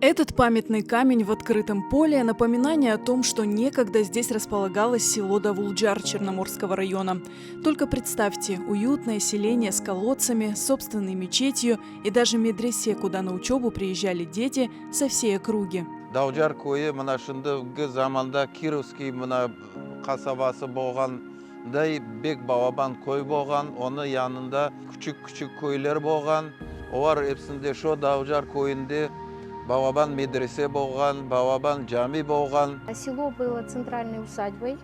Этот памятный камень в открытом поле – напоминание о том, что некогда здесь располагалось село Давулджар Черноморского района. Только представьте, уютное селение с колодцами, собственной мечетью и даже медресе, куда на учебу приезжали дети со всей округи. Давулджар койы мына шындыгы заманда Кировский мына касабасы болгандай бек бабабан кой болган, оны янында küçük көйлер болган. Олар эпсинде шо Давулджар койунда Бабабан медресе болган, Бабабан жами болган. Село было центральной усадьбой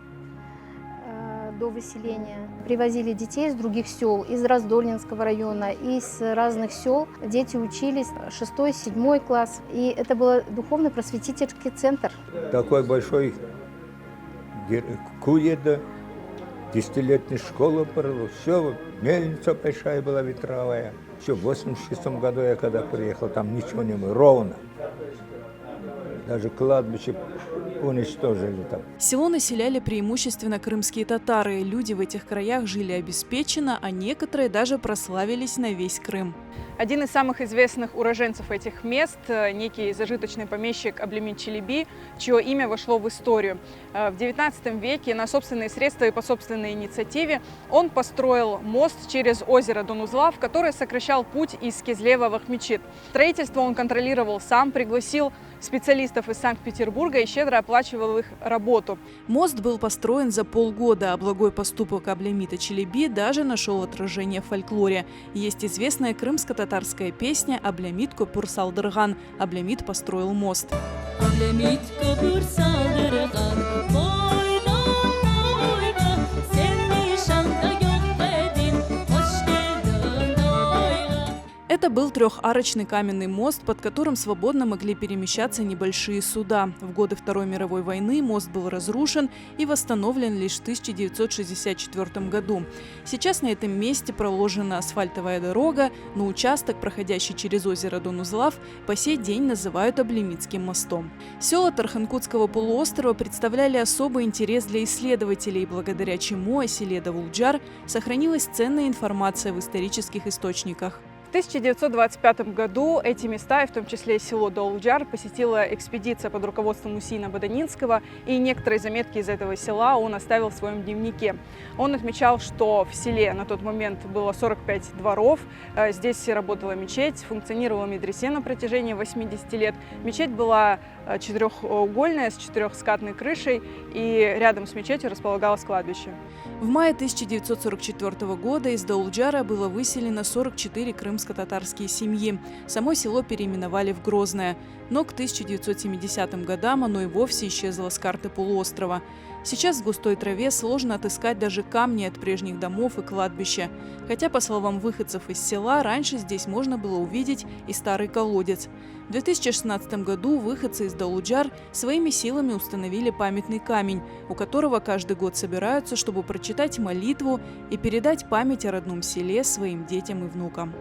до выселения. Привозили детей из других сел, из Раздольнинского района, из разных сел. Дети учились 6-7 класс. И это был духовно-просветительский центр. Такой большой куеда, 10-летняя школа была, все, мельница большая была ветровая. Еще в 86 году я когда приехал, там ничего не было, ровно. Даже кладбище уничтожили там. Село населяли преимущественно крымские татары. Люди в этих краях жили обеспеченно, а некоторые даже прославились на весь Крым. Один из самых известных уроженцев этих мест – некий зажиточный помещик Аблемит Челеби, чье имя вошло в историю. В XIX веке на собственные средства и по собственной инициативе он построил мост через озеро Донузлав, который сокращал путь из Кизлева в Ахмечит. Строительство он контролировал сам, пригласил специалистов из Санкт-Петербурга и щедро оплачивал их работу. Мост был построен за полгода, а благой поступок Аблемита Челеби даже нашел отражение в фольклоре. Есть известная крымско-татарская песня «Аблемит көпір салдырған». Аблемит построил мост. Это был трехарочный каменный мост, под которым свободно могли перемещаться небольшие суда. В годы Второй мировой войны мост был разрушен и восстановлен лишь в 1964 году. Сейчас на этом месте проложена асфальтовая дорога, но участок, проходящий через озеро Донузлав, по сей день называют Аблемитским мостом. Села Тарханкутского полуострова представляли особый интерес для исследователей, благодаря чему о селе Давулджар сохранилась ценная информация в исторических источниках. В 1925 году эти места, и в том числе село Давулджар, посетила экспедиция под руководством Усейна Баданинского, и некоторые заметки из этого села он оставил в своем дневнике. Он отмечал, что в селе на тот момент было 45 дворов, здесь работала мечеть, функционировала медресе на протяжении 80 лет. Мечеть была четырехугольная, с четырехскатной крышей, и рядом с мечетью располагалось кладбище. В мае 1944 года из Давулджара было выселено 44 крымско-татарские семьи. Само село переименовали в Грозное. Но к 1970 годам оно и вовсе исчезло с карты полуострова. Сейчас в густой траве сложно отыскать даже камни от прежних домов и кладбища. Хотя, по словам выходцев из села, раньше здесь можно было увидеть и старый колодец. В 2016 году выходцы из Давулджар своими силами установили памятный камень, у которого каждый год собираются, чтобы прочитать молитву и передать память о родном селе своим детям и внукам.